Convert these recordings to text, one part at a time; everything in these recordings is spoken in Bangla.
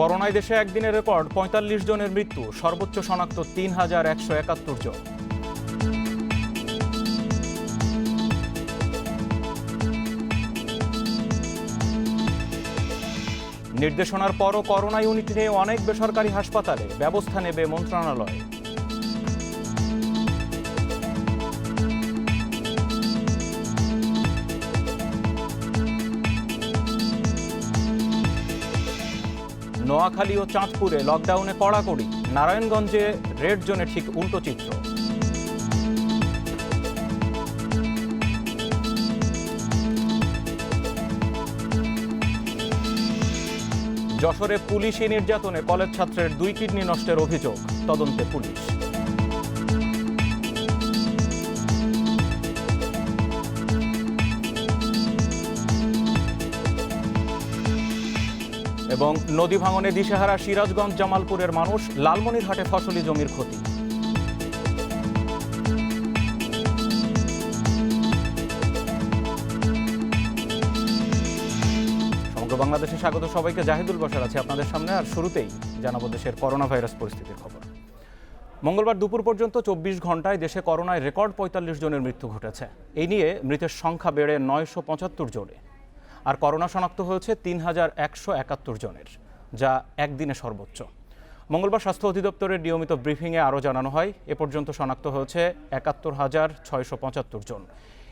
করোনায় দেশে একদিনের রেকর্ড ৪৫ জনের মৃত্যু, সর্বোচ্চ শনাক্ত ৩,১৭১ জন। নির্দেশনার পরও করোনা ইউনিট নিয়ে অনেক বেসরকারি হাসপাতালে ব্যবস্থা নেবে মন্ত্রণালয়। নোয়াখালী ও চাঁদপুরে লকডাউনে কড়াকড়ি, নারায়ণগঞ্জে রেড জোনে ঠিক উল্টো চিত্র। যশোরে পুলিশি নির্যাতনে কলেজ ছাত্রের 2 কিডনি নষ্টের অভিযোগ, তদন্তে পুলিশ। এবং নদী ভাঙনে দিশেহারা সিরাজগঞ্জ জামালপুরের মানুষ, লালমনিরহাটে ফসলি জমির ক্ষতি। সমগ্র বাংলাদেশে স্বাগত সবাইকে। জাহিদুল বশর আছে আপনাদের সামনে। আর শুরুতেই জানাবো দেশের করোনা ভাইরাস পরিস্থিতির খবর। মঙ্গলবার দুপুর পর্যন্ত 24 ঘন্টায় দেশে করোনায় রেকর্ড 45 জনের মৃত্যু ঘটেছে। এই নিয়ে মৃতের সংখ্যা বেড়ে 975 জনে। আর করোনা শনাক্ত হয়েছে ৩,১৭১ জনের, যা একদিনে সর্বোচ্চ। মঙ্গলবার স্বাস্থ্য অধিদপ্তরের নিয়মিত ব্রিফিংয়ে আরও জানানো হয়, এ পর্যন্ত শনাক্ত হয়েছে ৭১,৬৭৫ জন।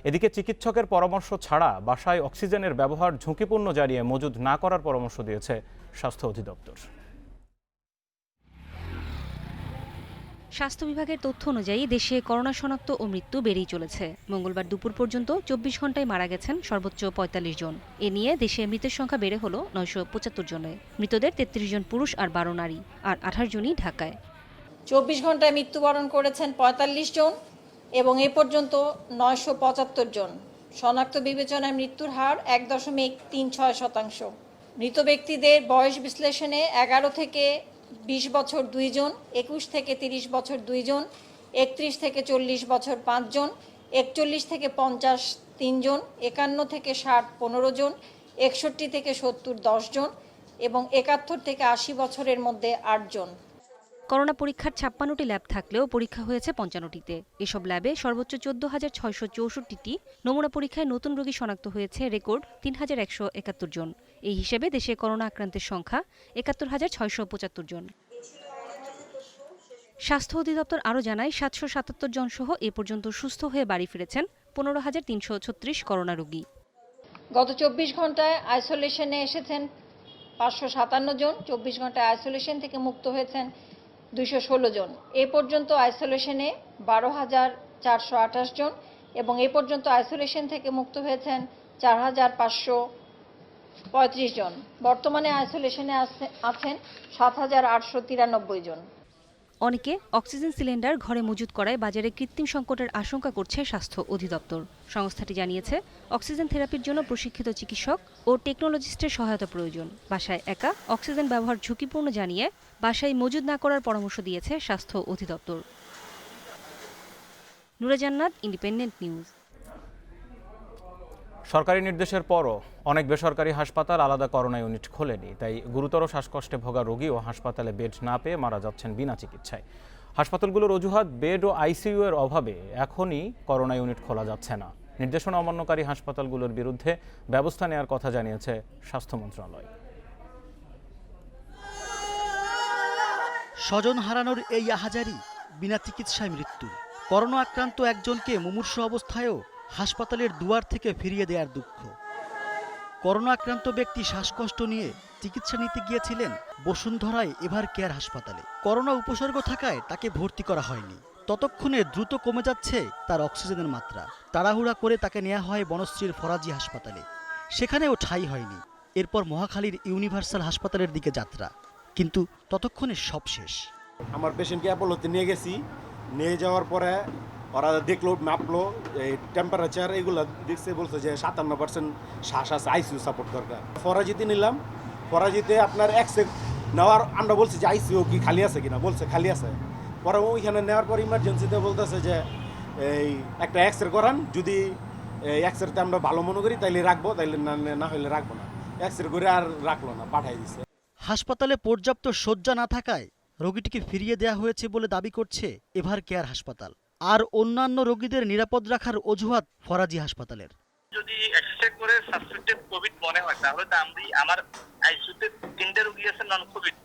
এদিকে চিকিৎসকের পরামর্শ ছাড়া বাসায় অক্সিজেনের ব্যবহার ঝুঁকিপূর্ণ জানিয়ে মজুদ না করার পরামর্শ দিয়েছে স্বাস্থ্য অধিদপ্তর। স্বাস্থ্য বিভাগের তথ্য অনুযায়ী দেশে করোনা শনাক্ত ও মৃত্যু বেড়েই চলেছে। মঙ্গলবার দুপুর পর্যন্ত 24 ঘন্টায় মারা গেছেন সর্বোচ্চ ৪৫ জন। এ নিয়ে দেশে মৃতের সংখ্যা বেড়ে হলো ৯৭৫ জনে। মৃতদের ৩৩ জন পুরুষ আর ১২ নারী, আর ২৮ জনই ঢাকায়। 24 ঘন্টায় মৃত্যুবরণ করেছেন ৪৫ জন এবং এ পর্যন্ত ৯৭৫ জন। শনাক্ত বিবেচনায় মৃত্যুর হার ১.৩৬%। মৃত ব্যক্তিদের বয়স বিশ্লেষণে ১১ থেকে 20 বছর 2 জন, 21 থেকে 30 বছর 2 জন, 31 থেকে 40 বছর 5 জন, 41 থেকে 50 3 জন, 51 থেকে 60 15 জন, 61 থেকে 70 10 জন এবং 71 থেকে 80 বছরের মধ্যে 8 জন। করোনা পরীক্ষার ৫৬টি ল্যাব থাকলেও পরীক্ষা হয়েছে ৫৫টিতে। এসব ল্যাবে সর্বোচ্চ ১৪,৬৬৪টি নমুনা পরীক্ষায় নতুন রোগী শনাক্ত হয়েছে রেকর্ড ৩,১৭১ জন। এই হিসেবে দেশে করোনা আক্রান্তের সংখ্যা ৭১,৬৭৫ জন। স্বাস্থ্য অধিদপ্তর আরও জানায় ৭৭৭ জন সহ এ পর্যন্ত সুস্থ হয়ে বাড়ি ফিরেছেন ১৫,৩৩৬ করোনা রোগী। গত 24 ঘন্টায় আইসোলেশনে এসেছেন ৫৫৭ জন। 24 ঘন্টায় আইসোলেশন থেকে মুক্ত হয়েছেন ২১৬ জন। এ পর্যন্ত আইসোলেশনে ১২,৪২৮ জন এবং এ পর্যন্ত আইসোলেশন থেকে মুক্ত হয়েছেন ৪,৫৩৫ জন। বর্তমানে আইসোলেশনে আছেন ৭,৮৯৩ জন। অনেকে অক্সিজেন সিলিন্ডার ঘরে মজুত করায় বাজারে কৃত্রিম সংকটের আশঙ্কা করছে স্বাস্থ্য অধিদপ্তর। সংস্থাটি জানিয়েছে, অক্সিজেন থেরাপির জন্য প্রশিক্ষিত চিকিৎসক ও টেকনোলজিস্টের সহায়তা প্রয়োজন। বাসায় একা অক্সিজেন ব্যবহার ঝুঁকিপূর্ণ জানিয়ে বাসায় মজুদ না করার পরামর্শ দিয়েছে স্বাস্থ্য অধিদপ্তর। নুরে জান্নাত, ইন্ডিপেন্ডেন্ট নিউজ। সরকারি নির্দেশের পরও অনেক বেসরকারি হাসপাতাল আলাদা করোনা ইউনিট খোলেনি। তাই গুরুতর শ্বাসকষ্টে ভোগা রোগী ও হাসপাতালে বেড না পেয়ে মারা যাচ্ছেন বিনা চিকিৎসায়। হাসপাতালগুলোর অজুহাত, বেড ও আইসিইউ এর অভাবে এখনই করোনা ইউনিট খোলা যাচ্ছে না। নির্দেশনা অমান্যকারী হাসপাতালগুলোর বিরুদ্ধে ব্যবস্থা নেওয়ার কথা জানিয়েছে স্বাস্থ্য মন্ত্রণালয়। স্বজন হারানোর এই আহাজারি, বিনা চিকিৎসায় মৃত্যু। করোনা আক্রান্ত একজনকে মুমূর্ষু অবস্থায়ও হাসপাতালের দুয়ার থেকে ফিরিয়ে দেওয়ার দুঃখ। করোনা আক্রান্ত ব্যক্তি শ্বাসকষ্ট নিয়ে চিকিৎসা নিতে গিয়েছিলেন বসুন্ধরায় এভার কেয়ার হাসপাতালে। করোনা উপসর্গ থাকায় তাকে ভর্তি করা হয়নি। ততক্ষণে দ্রুত কমে যাচ্ছে তার অক্সিজেনের মাত্রা। তাড়াহুড়া করে তাকে নেওয়া হয় বনশ্রীর ফরাজি হাসপাতালে। সেখানেও ঠাঁই হয়নি। এরপর মহাখালীর ইউনিভার্সাল হাসপাতালের দিকে যাত্রা, কিন্তু ততক্ষণে সব শেষ। আমার পেশেন্টকে অ্যাপোলোতে নিয়ে গেছি। নিয়ে যাওয়ার পরে ওরা দেখলো, মাপলো, এই টেম্পারেচার এগুলো দেখছে, বলছে যে ৫৭% শ্বাস আছে, আইসিইউ সাপোর্ট দরকার। ফরাজিতে নিলাম। ফরাজিতে আপনার নেওয়ার আমরা বলছি যে আইসিইউ কি খালি আছে কিনা, বলছে খালি আছে। পরে ওইখানে নেওয়ার পর ইমার্জেন্সিতে বলতেছে যে এই একটা এক্সরে করান, যদি এক্সরেতে আমরা ভালো মনে করি তাইলে রাখবো, তাইলে না হলে রাখবো না। এক্সরে করে আর রাখলো না, পাঠাই দিছে। হাসপাতালে পর্যাপ্ত শয্যা না থাকায় রোগীটিকে ফিরিয়ে দেওয়া হয়েছে বলে দাবি করছে এভার কেয়ার হাসপাতাল। আর অন্যান্য রোগীদের নিরাপদ রাখার অজুহাত ফরাজি হাসপাতালের। যদি এক্সরে করে সাসপেক্টেড কোভিড মনে হয় তাহলে তো আমার আইসিইউতে 3টে রোগী আছে নন কোভিড।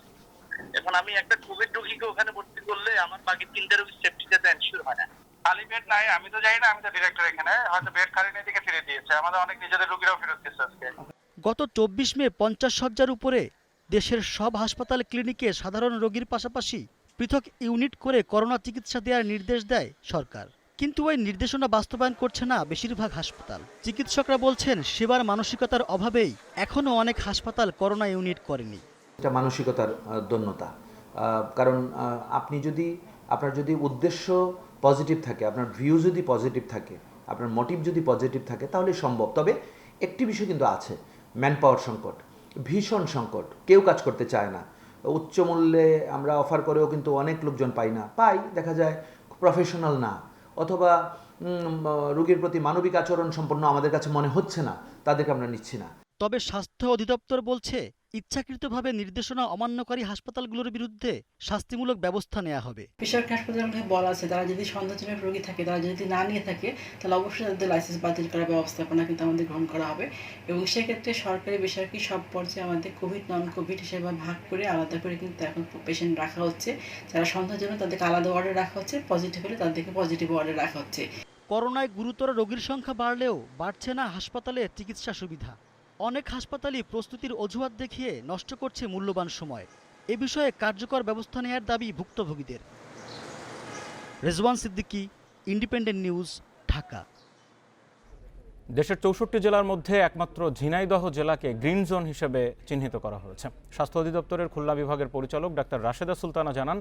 এখন আমি একটা কোভিড রোগীকে ওখানে ভর্তি করলে আমার বাকি 3টে রোগীর সেফটিটা তো এনশিওর হয় না। খালি বেড নাই, আমি তো জানি না, আমি তো ডিরেক্টর, এখানে হয়তো বেড খালি নেই দিকে ফিরে দিয়েছে। আমাদের অনেক নিজেদের রোগীরাও ফেরত দিয়েছে আজকে। গত 24 মে 50 শয্যার উপরে দেশের সব হাসপাতাল ক্লিনিকে সাধারণ রোগীর পাশাপাশি পৃথক ইউনিট করে করোনা চিকিৎসা দেওয়ার নির্দেশ দেয় সরকার। কিন্তু ওই নির্দেশনা বাস্তবায়ন করছে না বেশিরভাগ হাসপাতাল। চিকিৎসকরা বলছেন সেবার মানসিকতার অভাবেই এখনও অনেক হাসপাতাল করোনা ইউনিট করেনি। এটা মানসিকতার দন্যতা। কারণ আপনার যদি উদ্দেশ্য পজিটিভ থাকে, আপনার ভিউ যদি পজিটিভ থাকে, আপনার মোটিভ যদি পজিটিভ থাকে তাহলে সম্ভব। তবে একটি বিষয় কিন্তু আছে, ম্যান পাওয়ার সংকট, ভীষণ সংকট, কেউ কাজ করতে চায় না। উচ্চ মূল্যে আমরা অফার করেও কিন্তু অনেক লোকজন পাই, দেখা যায় প্রফেশনাল না, অথবা রোগীর প্রতি মানবিক আচরণ সম্পন্ন আমাদের কাছে মনে হচ্ছে না, তাদেরকে আমরা নিচ্ছি না। তবে স্বাস্থ্য অধিদপ্তর বলছে ইচ্ছাকৃতভাবে নির্দেশনা অমান্যকারী হাসপাতালগুলোর বিরুদ্ধে শাস্তিমূলক ব্যবস্থা নেওয়া হবে। বেসরকারি হাসপাতালে বলা আছে তারা যদি সন্দেহজনক রোগী থাকে, তারা যদি না নিয়ে থাকে তাহলে অবশ্যই তাদের লাইসেন্স বাতিল করার ব্যবস্থাপনা কিন্তু আমাদের গ্রহণ করা হবে। এবং সেক্ষেত্রে সরকারি বেসরকারি সব পর্যায়ে আমাদের কোভিড নন কোভিড হিসেবে ভাগ করে আলাদা করে কিন্তু এখন পেশেন্ট রাখা হচ্ছে। যারা সন্দেহজনক তাদেরকে আলাদা ওয়ার্ডে রাখা হচ্ছে, পজিটিভ হলে তাদেরকে পজিটিভ ওয়ার্ডে রাখা হচ্ছে। করোনায় গুরুতর রোগীর সংখ্যা বাড়লেও বাড়ছে না হাসপাতালে চিকিৎসা সুবিধা। অনেক হাসপাতালই প্রস্তুতির অজুহাত দেখিয়ে নষ্ট করছে মূল্যবান সময়। এ বিষয়ে কার্যকর ব্যবস্থা নেওয়ার দাবি ভুক্তভোগীদের। Rezwan Siddiqui, independent news, Dhaka. দেশের 64 জেলার মধ্যে একমাত্র ঝিনাইদহ জেলাকে গ্রিন জোন হিসেবে চিহ্নিত করা হয়েছে। স্বাস্থ্য অধিদপ্তরের খুলনা বিভাগের পরিচালক ডাক্তার রাশেদা সুলতানা জানান,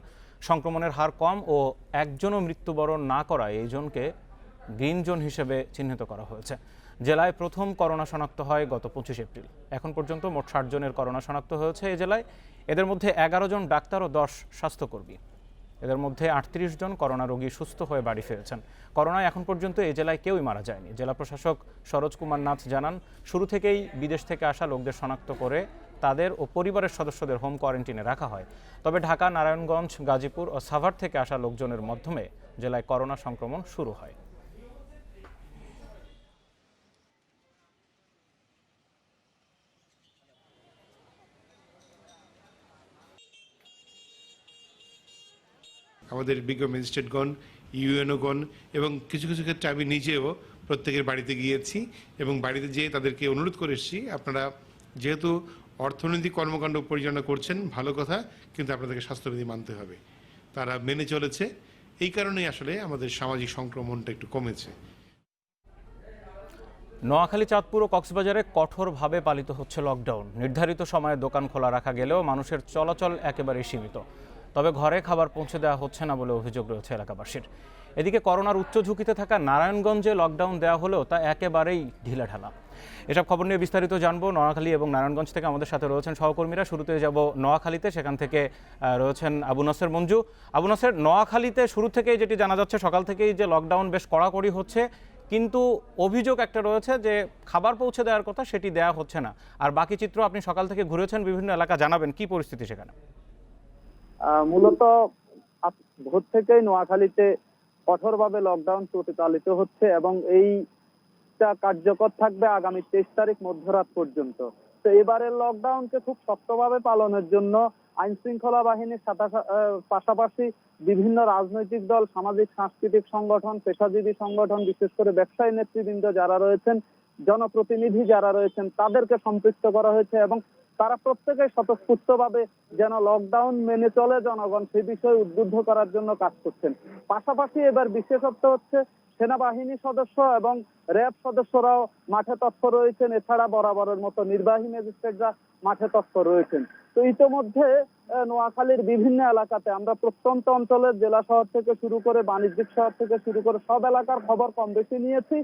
সংক্রমণের হার কম ও একজনও মৃত্যুবরণ না করায় এই জোনকে গ্রিন জোন হিসেবে চিহ্নিত করা হয়েছে। জেলায় প্রথম করোনা শনাক্ত হয় গত 25 এপ্রিল। এখন পর্যন্ত মোট 60 জনের করোনা শনাক্ত হয়েছে এই জেলায়। এদের মধ্যে 11 জন ডাক্তার ও 10 স্বাস্থ্যকর্মী। এদের মধ্যে 38 জন করোনা রোগী সুস্থ হয়ে বাড়ি ফিরেছেন। করোনায় এখন পর্যন্ত এই জেলায় কেউই মারা যায়নি। জেলা প্রশাসক সরোজ কুমার নাথ জানান, শুরু থেকেই বিদেশ থেকে আসা লোকদের শনাক্ত করে তাদের ও পরিবারের সদস্যদের হোম কোয়ারেন্টিনে রাখা হয়। তবে ঢাকা, নারায়ণগঞ্জ, গাজীপুর ও সাভার থেকে আসা লোকজনের মাধ্যমে জেলায় করোনা সংক্রমণ শুরু হয়। আমাদের বিজ্ঞ ম্যাজিস্ট্রেটগণ, ইউএনওগণ এবং কিছু কিছু ক্ষেত্রে আমি নিজেও প্রত্যেকের বাড়িতে গিয়েছি এবং বাড়িতে যেয়ে তাদেরকে অনুরোধ করে এসেছি, আপনারা যেহেতু অর্থনৈতিক কর্মকাণ্ড পরিচালনা করছেন ভালো কথা, কিন্তু আপনাদেরকে স্বাস্থ্যবিধি মানতে হবে। তারা মেনে চলেছে, এই কারণেই আসলে আমাদের সামাজিক সংক্রমণটা একটু কমেছে। নোয়াখালী, চাঁদপুর ও কক্সবাজারে কঠোরভাবে পালিত হচ্ছে লকডাউন। নির্ধারিত সময়ে দোকান খোলা রাখা গেলেও মানুষের চলাচল একেবারেই সীমিত। তবে ঘরে খাবার পৌঁছে দেওয়া হচ্ছে না বলে অভিযোগ রয়েছে এলাকাবাসীর। এদিকে করোনার উচ্চ ঝুঁকিতে থাকা নারায়ণগঞ্জে লকডাউন দেওয়া হলেও তা একেবারেই ঢিলাঢালা। এসব খবর নিয়ে বিস্তারিত জানবো। নোয়াখালী এবং নারায়ণগঞ্জ থেকে আমাদের সাথে রয়েছেন সহকর্মীরা। শুরুতে যাব নোয়াখালীতে, সেখান থেকে রয়েছেন আবু নাসের মঞ্জু। আবু নাসের, নোয়াখালীতে শুরু থেকেই যেটি জানা যাচ্ছে, সকাল থেকেই যে লকডাউন বেশ কড়াকড়ি হচ্ছে, কিন্তু অভিযোগ একটা রয়েছে যে খাবার পৌঁছে দেওয়ার কথা সেটি দেওয়া হচ্ছে না। আর বাকি চিত্র আপনি সকাল থেকে ঘুরেছেন বিভিন্ন এলাকা, জানাবেন কি পরিস্থিতি সেখানে? মূলত ভোর থেকেই নোয়াখালীতে কঠোরভাবে লকডাউন পরিচালিত হচ্ছে এবং এইটা কার্যকর থাকবে আগামী 23 তারিখ মধ্যরাত পর্যন্ত। তো এবারের লকডাউনকে খুব শক্তভাবে পালনের জন্য আইন শৃঙ্খলা বাহিনীর পাশাপাশি বিভিন্ন রাজনৈতিক দল, সামাজিক সাংস্কৃতিক সংগঠন, পেশাজীবী সংগঠন, বিশেষ করে ব্যবসায়ী নেতৃবৃন্দ যারা রয়েছেন, জনপ্রতিনিধি যারা রয়েছেন, তাদেরকে সম্পৃক্ত করা হয়েছে এবং তারা প্রত্যেকেই স্বতঃস্ফূর্তভাবে যেন লকডাউন মেনে চলে জনগণ, সেই বিষয়ে উদ্বুদ্ধ করার জন্য কাজ করছেন। পাশাপাশি এবার বিশেষত্ব হচ্ছে সেনাবাহিনী সদস্য এবং র্যাব সদস্যরাও মাঠে তৎপর রয়েছেন। এছাড়া বরাবরের মতো নির্বাহী ম্যাজিস্ট্রেটরা মাঠে তৎপর রয়েছেন। তো ইতোমধ্যে নোয়াখালীর বিভিন্ন এলাকাতে আমরা প্রত্যন্ত অঞ্চলের জেলা শহর থেকে শুরু করে বাণিজ্যিক শহর থেকে শুরু করে সব এলাকার খবর কম বেশি নিয়েছি।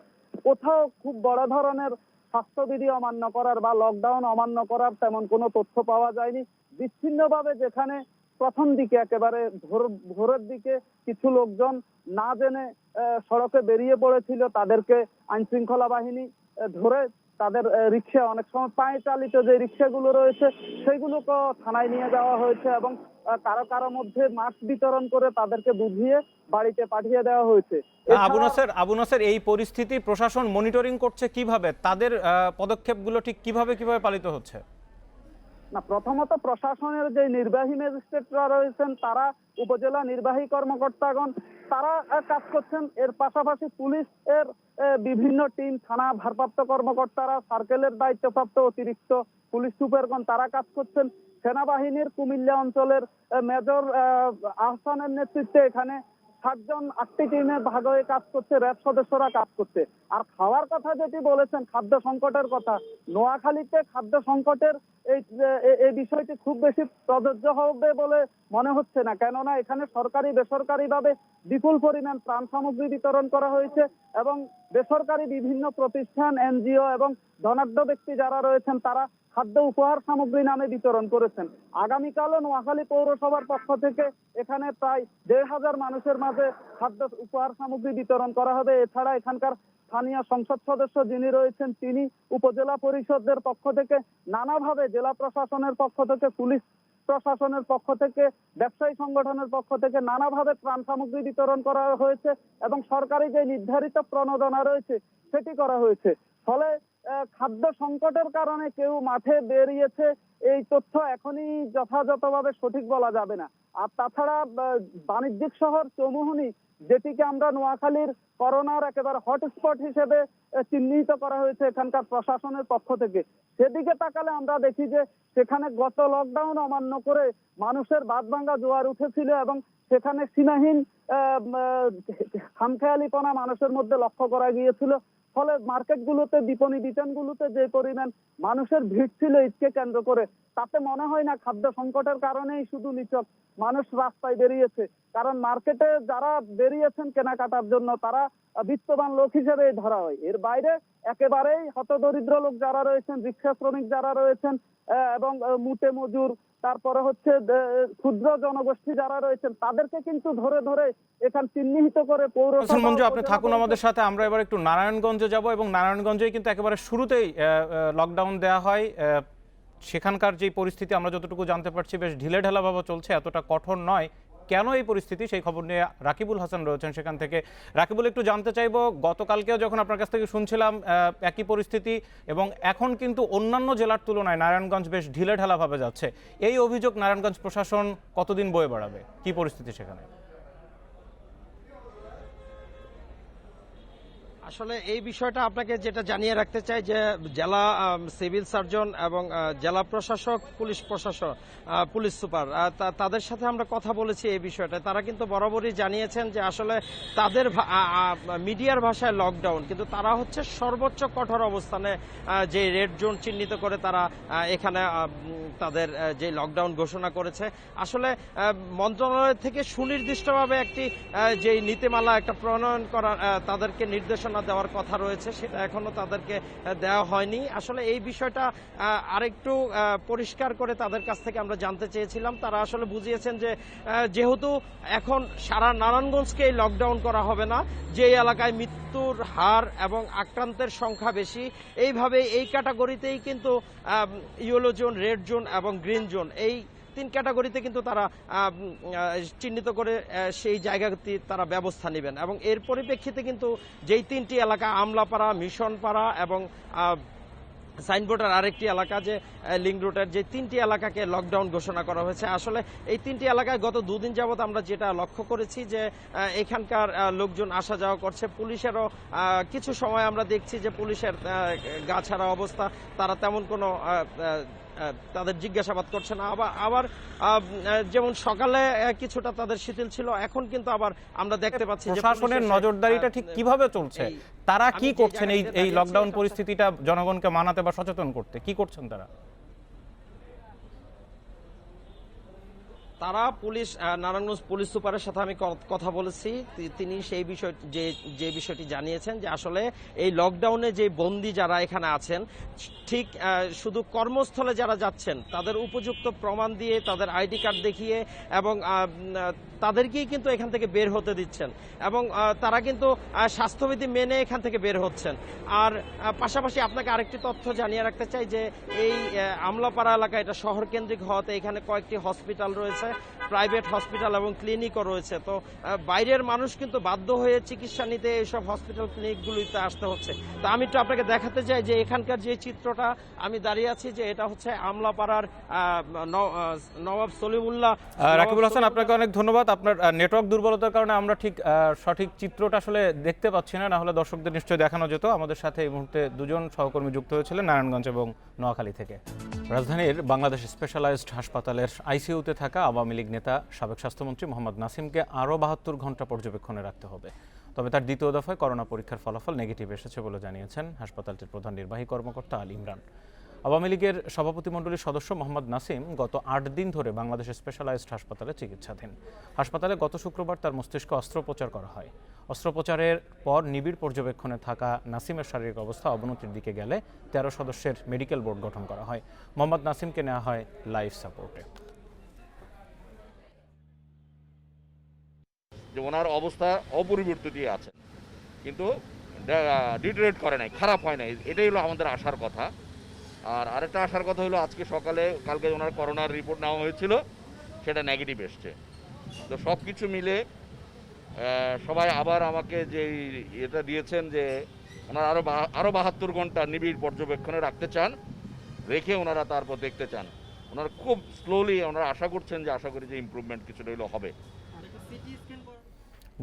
কোথাও খুব বড় ধরনের স্বাস্থ্যবিধি অমান্য করার বা লকডাউন অমান্য করার তেমন কোনো তথ্য পাওয়া যায়নি। বিচ্ছিন্নভাবে যেখানে প্রথম দিকে একেবারে ভোরের দিকে কিছু লোকজন না জেনে সড়কে বেরিয়ে পড়েছিল, তাদেরকে আইন শৃঙ্খলা বাহিনী ধরে তাদের রিক্সা, অনেক সময় পায়ে চালিত যে রিক্সাগুলো রয়েছে সেগুলোকে থানায় নিয়ে যাওয়া হয়েছে এবং কারো কারো মধ্যে মাস্ক বিতরণ করে তাদেরকে বুঝিয়ে বাড়িতে পাঠিয়ে দেওয়া হয়েছে। আবু নাসের, এই পরিস্থিতি প্রশাসন মনিটরিং করছে কিভাবে? তাদের পদক্ষেপগুলো ঠিক কিভাবে পালিত হচ্ছে? না, প্রথমত প্রশাসনের যে নির্বাহী ম্যাজিস্ট্রেটরা রয়েছেন তারা, উপজেলা নির্বাহী কর্মকর্তাগণ তারা কাজ করছেন। এর পাশাপাশি পুলিশ এর বিভিন্ন টিম, থানা ভারপ্রাপ্ত কর্মকর্তারা, সার্কেলের দায়িত্বপ্রাপ্ত অতিরিক্ত পুলিশ সুপারগণ তারা কাজ করছেন। সেনাবাহিনীর কুমিল্লা অঞ্চলের মেজর আহসানের নেতৃত্বে এখানে 7 জন 8টি টিমে ভাগ হয়ে কাজ করছে, র্যাব সদস্যরা কাজ করছে। আর খাওয়ার কথা যেটি বলেছেন, খাদ্য সংকটের কথা, নোয়াখালীতে খাদ্য সংকটের এই বিষয়টি খুব বেশি প্রযোজ্য হবে বলে মনে হচ্ছে না, কেননা এখানে সরকারি বেসরকারি ভাবে বিপুল পরিমাণ ত্রাণ সামগ্রী বিতরণ করা হয়েছে এবং বেসরকারি বিভিন্ন প্রতিষ্ঠান, এনজিও এবং ধনাঢ্য ব্যক্তি যারা রয়েছেন তারা খাদ্য উপহার সামগ্রী নামে বিতরণ করেছেন। আগামীকালও নোয়াখালী পৌরসভার পক্ষ থেকে এখানে প্রায় 1,500 মানুষের মাঝে খাদ্য উপহার সামগ্রী বিতরণ করা হবে। এছাড়া এখানকার স্থানীয় সংসদ সদস্য যিনি রয়েছেন তিনি উপজেলা পরিষদের পক্ষ থেকে নানাভাবে, জেলা প্রশাসনের পক্ষ থেকে, পুলিশ প্রশাসনের পক্ষ থেকে, ব্যবসায়ী সংগঠনের পক্ষ থেকে নানাভাবে ত্রাণ সামগ্রী বিতরণ করা হয়েছে এবং সরকারি যে নির্ধারিত প্রণোদনা রয়েছে সেটি করা হয়েছে। ফলে খাদ্য সংকটের কারণে কেউ মাঠে বেরিয়েছে এই তথ্য এখনই যথাযথভাবে সঠিক বলা যাবে না। আর তাছাড়া বাণিজ্যিক শহর চৌমুহনী, যেটিকে আমরা নোয়াখালীর করোনার একেবারে হটস্পট হিসেবে চিহ্নিত করা হয়েছে এখানকার প্রশাসনের পক্ষ থেকে, সেদিকে তাকালে আমরা দেখি যে সেখানে গত লকডাউন অমান্য করে মানুষের বাঁধ ভাঙ্গা জোয়ার উঠেছিল এবং সেখানে সীমাহীন খামখেয়ালিপনা মানুষের মধ্যে লক্ষ্য করা গিয়েছিল। ফলে মার্কেটগুলোতে, বিপণী বিতানগুলোতে যে পরিমাণ মানুষের ভিড় ছিল ঈদকে কেন্দ্র করে, তাতে মনে হয় না খাদ্য সংকটের কারণেই শুধু নিছক মানুষ রাস্তায় বেরিয়েছে। কারণ মার্কেটে যারা বেরিয়েছেন কেনাকাটার জন্য তারা বিত্তবান লোক হিসেবে ধরা হয়। এর বাইরে একেবারেই হতদরিদ্র লোক যারা রয়েছেন, রিক্সা শ্রমিক যারা রয়েছেন এবং মুটে মজুর, তারপরে হচ্ছে ক্ষুদ্র জনগোষ্ঠী যারা রয়েছেন তাদেরকে কিন্তু ধরে ধরে এখান চিহ্নিত করে পৌরসভা। মঞ্জু, আপনি থাকুন আমাদের সাথে, আমরা এবার একটু নারায়ণগঞ্জে যাব এবং নারায়ণগঞ্জে কিন্তু একেবারে শুরুতেই লকডাউন দেওয়া হয়। সেখানকার যে পরিস্থিতি আমরা যতটুকু জানতে পারছি বেশ ঢিলেঢালাভাবে চলছে, এতটা কঠোর নয়। কেন এই পরিস্থিতি, সেই খবর নিয়ে রাকিবুল হাসান রয়েছেন সেখান থেকে। রাকিবুল, একটু জানতে চাইবো, গতকালকেও যখন আপনার কাছ থেকে শুনছিলাম একই পরিস্থিতি এবং এখন কিন্তু অন্যান্য জেলার তুলনায় নারায়ণগঞ্জ বেশ ঢিলেঢালাভাবে যাচ্ছে। এই অভিযোগ নারায়ণগঞ্জ প্রশাসন কতদিন বয়ে বেড়াবে? কি পরিস্থিতি সেখানে? আসলে এই বিষয়টা আপনাকে যেটা জানিয়ে রাখতে চাই যে জেলা সিভিল সার্জন এবং জেলা প্রশাসক, পুলিশ প্রশাসক, পুলিশ সুপার তাদের সাথে আমরা কথা বলেছি এই বিষয়টা। তারা কিন্তু বরাবরই জানিয়েছেন যে আসলে তাদের মিডিয়ার ভাষায় লকডাউন, কিন্তু তারা হচ্ছে সর্বোচ্চ কঠোর অবস্থানে যে রেড জোন চিহ্নিত করে তারা এখানে তাদের যে লকডাউন ঘোষণা করেছে। আসলে মন্ত্রণালয় থেকে সুনির্দিষ্টভাবে একটি যে নীতিমালা একটা প্রণয়ন করার তাদেরকে নির্দেশনা দেওয়ার কথা রয়েছে, সেটা এখনো তাদেরকে দেওয়া হয়নি। আসলে এই বিষয়টা আরেকটু পরিষ্কার করে তাদের কাছ থেকে আমরা জানতে চেয়েছিলাম। তারা আসলে বুঝিয়েছেন যে যেহেতু এখন সারা নারায়ণগঞ্জকে লকডাউন করা হবে না, যে এলাকায় মৃত্যুর হার এবং আক্রান্তের সংখ্যা বেশি, এইভাবে এই ক্যাটাগরিতেই কিন্তু ইয়েলো জোন, রেড জোন এবং গ্রিন জোন, এই 3 ক্যাটাগরিতে কিন্তু তারা চিহ্নিত করে সেই জায়গাতে তারা ব্যবস্থা নেবেন। এবং এর পরিপ্রেক্ষিতে কিন্তু যেই 3টি এলাকা, আমলাপাড়া, মিশনপাড়া এবং সাইনবোর্ডের আরেকটি এলাকা যে লিঙ্ক রোডের, যে 3টি এলাকাকে লকডাউন ঘোষণা করা হয়েছে। আসলে এই 3টি এলাকায় গত 2 দিন যাবত আমরা যেটা লক্ষ্য করেছি যে এখানকার লোকজন আসা যাওয়া করছে। পুলিশেরও কিছু সময় আমরা দেখছি যে পুলিশের গা ছাড়া অবস্থা, তারা তেমন কোনো তাদের জিজ্ঞাসাবাদ করছে না। আবার যেমন সকালে কিছুটা তাদের শিথিল ছিল, এখন কিন্তু আবার আমরা দেখতে পাচ্ছি যে প্রশাসনের নজরদারিটা ঠিক কিভাবে চলছে, তারা কি করছেন এই লকডাউন পরিস্থিতিটা জনগণকে মানাতে বা সচেতন করতে কি করছেন তারা? তারা নারায়ণগঞ্জ পুলিশ সুপারের সাথে আমি কথা বলেছি, তিনি সেই বিষয় যে বিষয়টি জানিয়েছেন যে আসলে এই লকডাউনে যে বন্দী যারা এখানে আছেন, ঠিক শুধু কর্মস্থলে যারা যাচ্ছেন তাদের উপযুক্ত প্রমাণ দিয়ে, তাদের আইডি কার্ড দেখিয়ে এবং তাদেরকেই কিন্তু এখান থেকে বের হতে দিচ্ছেন এবং তারা কিন্তু স্বাস্থ্যবিধি মেনে এখান থেকে বের হচ্ছেন। আর পাশাপাশি আপনাকে আরেকটি তথ্য জানিয়ে রাখতে চাই যে এই আমলাপাড়া এলাকা এটা শহর কেন্দ্রিক হওয়াতে এখানে কয়েকটি হসপিটাল রয়েছে, প্রাইভেট হসপিটাল এবং ক্লিনিকও রয়েছে। তো বাইরের মানুষ কিন্তু বাধ্য হয়ে চিকিৎসা নিতে এইসব হসপিটাল ক্লিনিকগুলিতে আসতে হচ্ছে। তো আমি একটু আপনাকে দেখাতে চাই যে এখানকার যে চিত্রটা আমি দাঁড়িয়ে আছি যে এটা হচ্ছে আমলাপাড়ার নবাব সলিমুল্লাহ। রাকিবুল হাসান, আপনাকে অনেক ধন্যবাদ। আপনার নেটওয়ার্ক দুর্বলতার কারণে আমরা ঠিক সঠিক চিত্রটা আসলে দেখতে পাচ্ছি না, হলে দর্শকদের নিশ্চয়ই দেখানো যেত। আমাদের সাথে এই মুহূর্তে দুজন সহকর্মী যুক্ত হয়েছিলেন নারায়ণগঞ্জ এবং নোয়াখালী থেকে। রাজধানীর বাংলাদেশ স্পেশালাইজড হাসপাতালের আইসিইউতে থাকা আওয়ামী লীগ নেতা সাবেক স্বাস্থ্যমন্ত্রী মোহাম্মদ নাসিমকে আরও 72 ঘন্টা পর্যবেক্ষণে রাখতে হবে। তবে তার দ্বিতীয় দফায় করোনা পরীক্ষার ফলাফল নেগেটিভ এসেছে বলে জানিয়েছেন হাসপাতালটির প্রধান নির্বাহী কর্মকর্তা আলী ইমরান। আওয়ামী লীগের সভাপতিমণ্ডলীর সদস্য মোহাম্মদ নাসিম গত 8 দিন ধরে বাংলাদেশ স্পেশালাইজড হাসপাতালে চিকিৎসাধীন। হাসপাতালে গত শুক্রবার তার মস্তিষ্কে অস্ত্রোপচার করা হয়। অস্ত্রোপচারের পর নিবিড় পর্যবেক্ষণে থাকা নাসিমের শারীরিক অবস্থা অবনতির দিকে গেলে 13 সদস্যের মেডিকেল বোর্ড গঠন করা হয়। মোহাম্মদ নাসিমকে নেওয়া হয় লাইফ সাপোর্টে। যে ওনার অবস্থা অপরিবর্তিতই আছে, কিন্তু ডিটেরিয়েট করে নাই, খারাপ হয় নাই, এটাই হলো আমাদের আশার কথা। আর আরেকটা আশার কথা হলো আজকে সকালে কালকে ওনার করোনার রিপোর্ট নেওয়া হয়েছিল, সেটা নেগেটিভ এসছে। তো সব কিছু মিলে সবাই আবার আমাকে যে এটা দিয়েছেন যে ওনারা আরও 72 ঘন্টা নিবিড় পর্যবেক্ষণে রাখতে চান, রেখে ওনারা তারপর দেখতে চান। ওনারা খুব স্লোলি ওনারা আশা করছেন যে আশা করি যে ইমপ্রুভমেন্ট কিছুটা হইলেও হবে।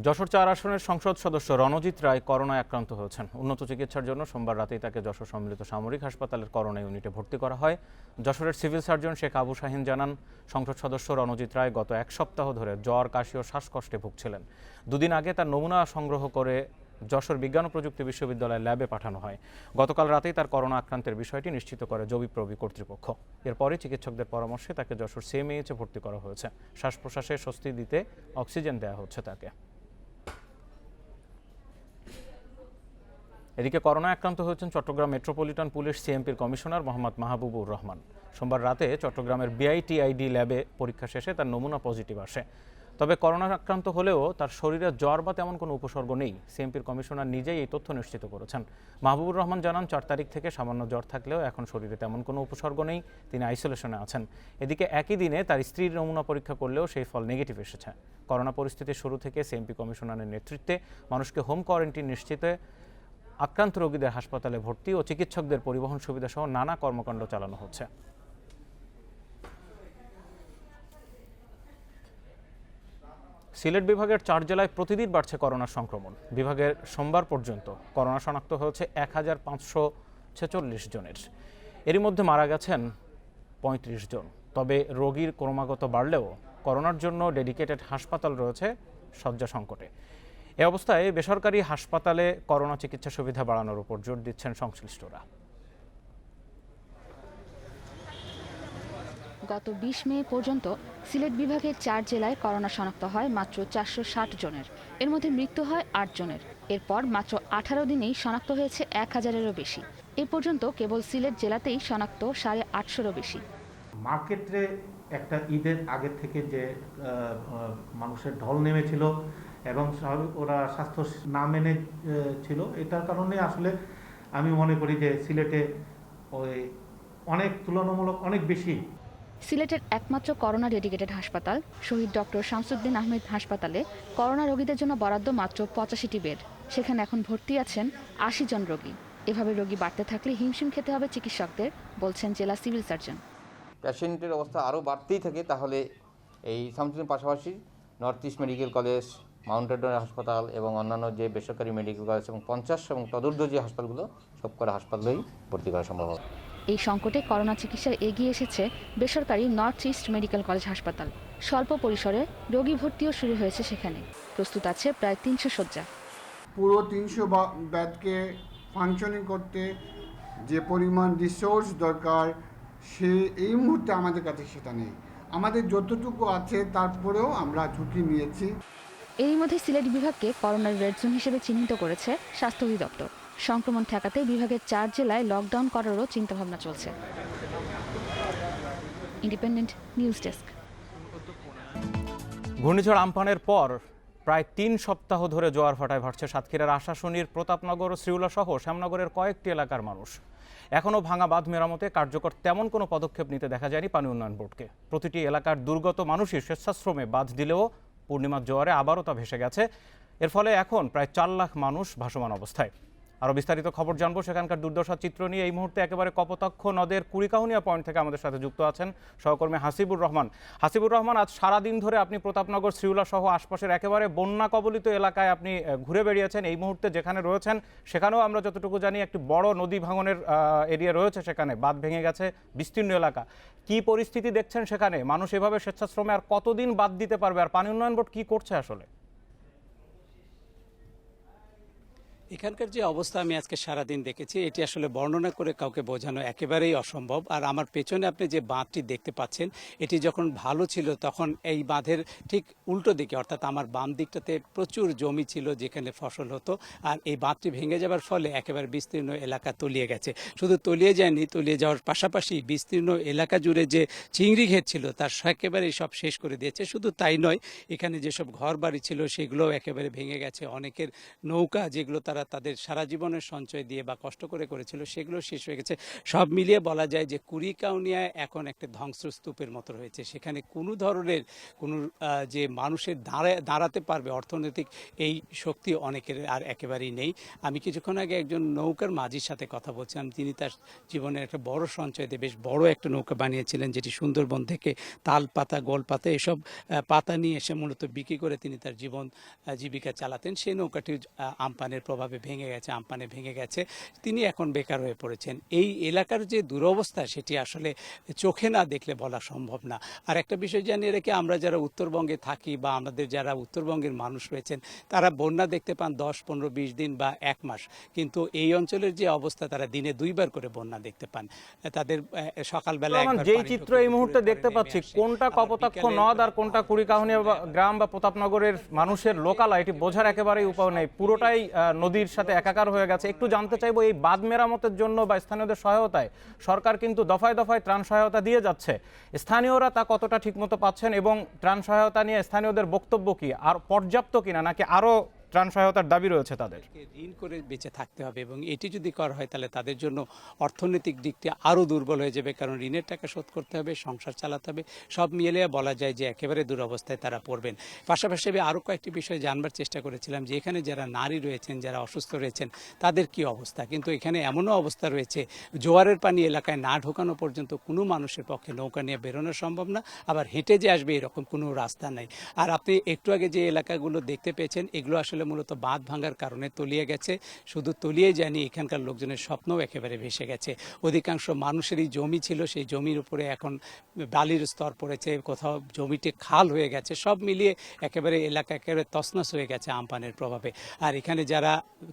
যশোর 4 আসনের সংসদ সদস্য রণজিৎ রায় করোনায় আক্রান্ত হয়েছেন। উন্নত চিকিৎসার জন্য সোমবার রাতেই তাকে যশোর সম্মিলিত সামরিক হাসপাতালের করোনা ইউনিটে ভর্তি করা হয়। যশোরের সিভিল সার্জন শেখ আবু শাহিন জানান, সংসদ সদস্য রণজিৎ রায় গত 1 সপ্তাহ ধরে জ্বর, কাশি ও শ্বাসকষ্টে ভুগছিলেন। 2 দিন আগে তার নমুনা সংগ্রহ করে যশোর বিজ্ঞান ও প্রযুক্তি বিশ্ববিদ্যালয়ের ল্যাবে পাঠানো হয়। গতকাল রাতেই তার করোনা আক্রান্তের বিষয়টি নিশ্চিত করে জবিপ্রবি কর্তৃপক্ষ। এরপরই চিকিৎসকদের পরামর্শে তাকে যশোর সিএমএইচে ভর্তি করা হয়েছে। শ্বাস প্রশ্বাসে স্বস্তি দিতে অক্সিজেন দেওয়া হচ্ছে তাকে। এদিকে করোনায় আক্রান্ত হয়েছেন চট্টগ্রাম মেট্রোপলিটন পুলিশ সিএমপির কমিশনার মোহাম্মদ মাহবুবুর রহমান। সোমবার রাতে চট্টগ্রামের বিআইটিআইডি ল্যাবে পরীক্ষা শেষে তার নমুনা পজিটিভ আসে। তবে করোনা আক্রান্ত হলেও তার শরীরে জ্বর বা তেমন কোনো উপসর্গ নেই। সিএমপির কমিশনার নিজেই এই তথ্য নিশ্চিত করেছেন। মাহবুবুর রহমান জানান, 4 তারিখ থেকে সামান্য জ্বর থাকলেও এখন শরীরে তেমন কোনো উপসর্গ নেই, তিনি আইসোলেশনে আছেন। এদিকে একই দিনে তার স্ত্রীর নমুনা পরীক্ষা করলেও সেই ফল নেগেটিভ এসেছে। করোনা পরিস্থিতির শুরু থেকে সিএমপি কমিশনারের নেতৃত্বে মানুষকে হোম কোয়ারেন্টাইন নিশ্চিতে আক্রান্ত রোগীদের হাসপাতালে ভর্তি ও চিকিৎসকদের পরিবহন সুবিধা সহ নানা কর্মকাণ্ড চালানো হচ্ছে। সিলেট বিভাগের 4 জেলায় প্রতিদিন বাড়ছে করোনার সংক্রমণ। বিভাগের সোমবার পর্যন্ত করোনা শনাক্ত হয়েছে 1546 জনের। এরই মধ্যে মারা গেছেন 35 জন। তবে রোগীর ক্রমাগত বাড়লেও করোনার জন্য ডেডিকেটেড হাসপাতাল রয়েছে শয্যা সংকটে। এ অবস্থায় বেসরকারি হাসপাতালে করোনা চিকিৎসা সুবিধা বাড়ানোর উপর জোর দিচ্ছেন সংশ্লিষ্টরা। গত 20 মে পর্যন্ত সিলেট বিভাগের 4 জেলায় করোনা শনাক্ত হয় মাত্র 460 জনের। এর মধ্যে মৃত্যু হয় 8 জনের। এরপর মাত্র 18 দিনেই শনাক্ত হয়েছে 1000-এরও বেশি। এ পর্যন্ত কেবল সিলেট জেলাতেই শনাক্ত 850-এরও বেশি। মার্কেটে একটা ঈদের আগে থেকে যে মানুষের ঢল নেমেছিল এবং ওরা স্বাস্থ্য না মেনে ছিল, এটার কারণে আসলে আমি মনে করি যে সিলেটে ওই অনেক তুলনামূলক অনেক বেশি। সিলেটের একমাত্র করোনা ডেডিকেটেড হাসপাতাল শহীদ ডক্টর শামসুদ্দিন আহমেদ হাসপাতালে করোনা রোগীদের জন্য বরাদ্দ মাত্র 85টি বেড। সেখানে এখন ভর্তি আছেন 80 জন রোগী। এভাবে রোগী বাড়তে থাকলে হিমশিম খেতে হবে চিকিৎসকদের, বলছেন জেলা সিভিল সার্জন। পেশেন্টের অবস্থা আরও বাড়তেই থাকে, তাহলে এই শামসুদ্দিনের পাশাপাশি north east medical college, mountain হাসপাতাল এবং অন্যান্য যে বেসরকারি মেডিকেল কলেজ এবং 50 এবং তদূর্ধ্ব যে হাসপাতালগুলো সব করা হাসপাতালেই ভর্তি করা সম্ভব হবে। এই সংকটে করোনা চিকিৎসায় এগিয়ে এসেছে বেসরকারি নর্থ ইস্ট মেডিকেল কলেজ হাসপাতাল। স্বল্প পরিসরে রোগী ভর্তিও শুরু হয়েছে সেখানে। প্রস্তুত আছে প্রায় 300 শয্যা। পুরো 300 বেডকে ফাংশনিং করতে যে পরিমাণ রিসোর্স দরকার সে এই মুহূর্তে আমাদের কাছে সেটা নেই। আমাদের যতটুকু আছে তারপরেও আমরা ঝুঁকি নিয়েছি। এরই মধ্যে সিলেট বিভাগকে করোনার রেড জোন হিসেবে চিহ্নিত করেছে স্বাস্থ্য অধিদপ্তর। সংক্রমণ ঠেকাতে বিভাগের 4 জেলায় লকডাউন করারও চিন্তাভাবনা চলছে। Independent news desk. ঘূর্ণিঝড় আম্পানের পর প্রায় ৩ সপ্তাহ ধরে জোয়ার ভাটায় ভাসছে সাতক্ষীরার আশাশুনির প্রতাপনগর ও শ্রীউলা সহ শ্যামনগরের কয়েকটি এলাকার মানুষ। এখনও ভাঙা বাঁধ মেরামতে কার্যকর তেমন কোনো পদক্ষেপ নিতে দেখা যায়নি পানি উন্নয়ন বোর্ডকে। প্রতিটি এলাকার দুর্গত মানুষই স্বেচ্ছাশ্রমে বাঁধ দিলেও পূর্ণিমার জোয়ারে আবারও তা ভেসে গেছে। এর ফলে এখন প্রায় ৪ লাখ মানুষ ভাসমান অবস্থায়। আরও বিস্তারিত খবর জানবো সেখানকার দুর্দশার চিত্র নিয়ে এই মুহূর্তে একেবারে কপোতাক্ষ নদের কুড়িকাহুনিয়া পয়েন্ট থেকে আমাদের সাথে যুক্ত আছেন সহকর্মী হাসিবুর রহমান। হাসিবুর রহমান, আজ সারাদিন ধরে আপনি প্রতাপনগর, শ্রীউলা সহ আশপাশের একেবারে বন্যা কবলিত এলাকায় আপনি ঘুরে বেরিয়েছেন। এই মুহূর্তে যেখানে রয়েছেন সেখানেও আমরা যতটুকু জানি একটি বড় নদী ভাঙনের এরিয়া রয়েছে, সেখানে বাঁধ ভেঙে গেছে, বিস্তীর্ণ এলাকা। কি পরিস্থিতি দেখছেন সেখানে? মানুষ এভাবে স্বেচ্ছাশ্রমে আর কতদিন বাদ দিতে পারবে? আর পানি উন্নয়ন বোর্ড কি করছে আসলে? এখানকার যে অবস্থা আমি আজকে সারাদিন দেখেছি, এটি আসলে বর্ণনা করে কাউকে বোঝানো একেবারেই অসম্ভব। আর আমার পেছনে আপনি যে বাঁধটি দেখতে পাচ্ছেন, এটি যখন ভালো ছিল তখন এই বাঁধের ঠিক উল্টো দিকে, অর্থাৎ আমার বাম দিকটাতে প্রচুর জমি ছিল যেখানে ফসল হতো। আর এই বাঁধটি ভেঙে যাওয়ার ফলে একেবারে বিস্তীর্ণ এলাকা তলিয়ে গেছে। শুধু তলিয়ে যায়নি, তলিয়ে যাওয়ার পাশাপাশি বিস্তীর্ণ এলাকা জুড়ে যে চিংড়ি ঘের ছিল তার একেবারেই সব শেষ করে দিয়েছে। শুধু তাই নয়, এখানে যেসব ঘর বাড়ি ছিল সেগুলোও একেবারে ভেঙে গেছে। অনেকের নৌকা যেগুলো তাদের সারা জীবনের সঞ্চয় দিয়ে বা কষ্ট করে করেছিল সেগুলো শেষ হয়ে গেছে। সব মিলিয়ে বলা যায় যে কুড়িকাউনিয়া এখন একটা ধ্বংসস্তূপের মতো রয়েছে। সেখানে কোনো ধরনের কোনো যে মানুষের দাঁড়াতে পারবে অর্থনৈতিক এই শক্তি অনেকের আর একেবারেই নেই। আমি কিছুক্ষণ আগে একজন নৌকার মাঝির সাথে কথা বলছিলাম। তিনি তার জীবনের একটা বড় সঞ্চয় দিয়ে বেশ বড় একটা নৌকা বানিয়েছিলেন, যেটি সুন্দরবন থেকে তাল পাতা, গোল পাতা এসব পাতা নিয়ে এসে মূলত বিক্রি করে তিনি তার জীবিকা চালাতেন। সেই নৌকাটি আমপানের প্রভাবে আমপানে ভেঙে গেছে। তিনি এখন বেকার হয়ে পড়েছেন। এই এলাকার যে দুরবস্থা সেটি আসলে চোখে না দেখলে বলা সম্ভব না। আর একটা বিষয় জানিয়ে রেখে, আমরা যারা উত্তরবঙ্গে থাকি বা আমাদের যারা উত্তরবঙ্গের মানুষ রয়েছেন, তারা বন্যা দেখতে পান 10, 15, 20 দিন বা 1 মাস। কিন্তু এই অঞ্চলের যে অবস্থা, তারা দিনে 2 বার করে বন্যা দেখতে পান। তাদের সকালবেলা যেই চিত্র এই মুহূর্তে দেখতে পাচ্ছি, কোনটা কপোতাক্ষ নদ আর কোনটা কুড়িকাহুনিয়া গ্রাম বা প্রতাপনগরের মানুষের লোকালয়, এটি বোঝার একেবারেই উপায় নেই। পুরোটাই নদীর সাথে একাকার হয়ে গেছে। একটু জানতে চাইবো, এই বাঁধ মেরামতের জন্য বা স্থানীয়দের সহায়তায় সরকার কিন্তু দফায় দফায় ত্রাণ সহায়তা দিয়ে যাচ্ছে। স্থানীয়রা তা কতটা ঠিকমতো পাচ্ছেন এবং ত্রাণ সহায়তা নিয়ে স্থানীয়দের বক্তব্য কি? আর পর্যাপ্ত কিনা, নাকি আরও ত্রাণ সহায়তার দাবি রয়েছে তাদের? ঋণ করে বেঁচে থাকতে হবে এবং এটি যদি করা হয় তাহলে তাদের জন্য অর্থনৈতিক দিকটি আরও দুর্বল হয়ে যাবে। কারণ ঋণের টাকা শোধ করতে হবে, সংসার চালাতে হবে। সব মিলিয়ে বলা যায় যে একেবারে দুরবস্থায় তারা পড়বেন। পাশাপাশি আরও কয়েকটি বিষয় জানবার চেষ্টা করেছিলাম যে এখানে যারা নারী রয়েছেন, যারা অসুস্থ রয়েছেন, তাদের কি অবস্থা। কিন্তু এখানে এমনও অবস্থা রয়েছে, জোয়ারের পানি এলাকায় না ঢোকানো পর্যন্ত কোনো মানুষের পক্ষে নৌকা নিয়ে বেরোনো সম্ভব না। আবার হেঁটে যে আসবে এরকম কোনো রাস্তা নাই। আর আপনি একটু আগে যে এলাকাগুলো দেখতে পেয়েছেন, এগুলো আসলে মূলত বাঁধ ভাঙার কারণে তলিয়ে গেছে। শুধু তলিয়ে যায়নি, এখানকার লোকজনের স্বপ্নও একেবারে ভেসে গেছে। অধিকাংশ মানুষেরই জমি ছিল, সেই জমির উপরে এখন বালির স্তর পড়েছে, কোথাও জমিটি খাল হয়ে গেছে। সব মিলিয়ে একেবারে এলাকা একেবারে তছনছ হয়ে গেছে আমপানের প্রভাবে। আর এখানে যারা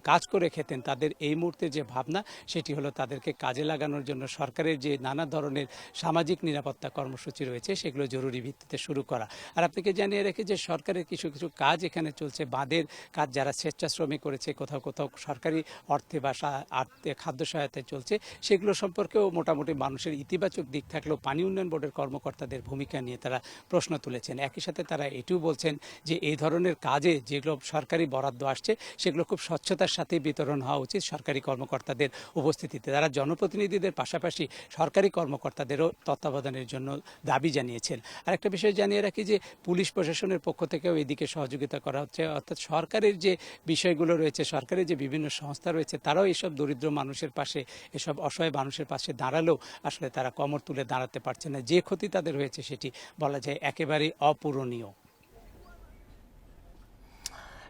কাজ করে খেতেন, তাদের এই মুহূর্তে যে ভাবনা, সেটি হলো তাদেরকে কাজে লাগানোর জন্য সরকারের যে নানা ধরনের সামাজিক নিরাপত্তা কর্মসূচি রয়েছে সেগুলো জরুরি ভিত্তিতে শুরু করা। আর আপনাকে জানিয়ে রেখে যে সরকারের কিছু কিছু কাজ এখানে চলছে। বাঁধের কাজ যারা স্বেচ্ছাশ্রমিক করেছে, কোথাও কোথাও সরকারি অর্থে বা খাদ্য সহায়তায় চলছে, সেগুলো সম্পর্কেও মোটামুটি মানুষের ইতিবাচক দিক থাকলেও পানি উন্নয়ন বোর্ডের কর্মকর্তাদের ভূমিকা নিয়ে তারা প্রশ্ন তুলেছেন। একই সাথে তারা এটিও বলছেন যে এই ধরনের কাজে যেগুলো সরকারি বরাদ্দ আসছে সেগুলো খুব স্বচ্ছতার সাথে বিতরণ হওয়া উচিত সরকারি কর্মকর্তাদের উপস্থিতিতে। তারা জনপ্রতিনিধিদের পাশাপাশি সরকারি কর্মকর্তাদেরও তত্ত্বাবধানের জন্য দাবি জানিয়েছেন। আর একটা বিষয় জানিয়ে রাখি যে পুলিশ প্রশাসনের পক্ষ থেকেও এদিকে সহযোগিতা করা হচ্ছে। অর্থাৎ সরকারের যে বিষয়গুলো রয়েছে, সরকারের যে বিভিন্ন সংস্থা রয়েছে, তারাও এসব দরিদ্র মানুষের পাশে, এসব অসহায় মানুষের পাশে দাঁড়ালেও আসলে তারা কোমর তুলে দাঁড়াতে পারছে না। যে ক্ষতি তাদের হয়েছে সেটি বলা যায় একেবারেই অপূরণীয়।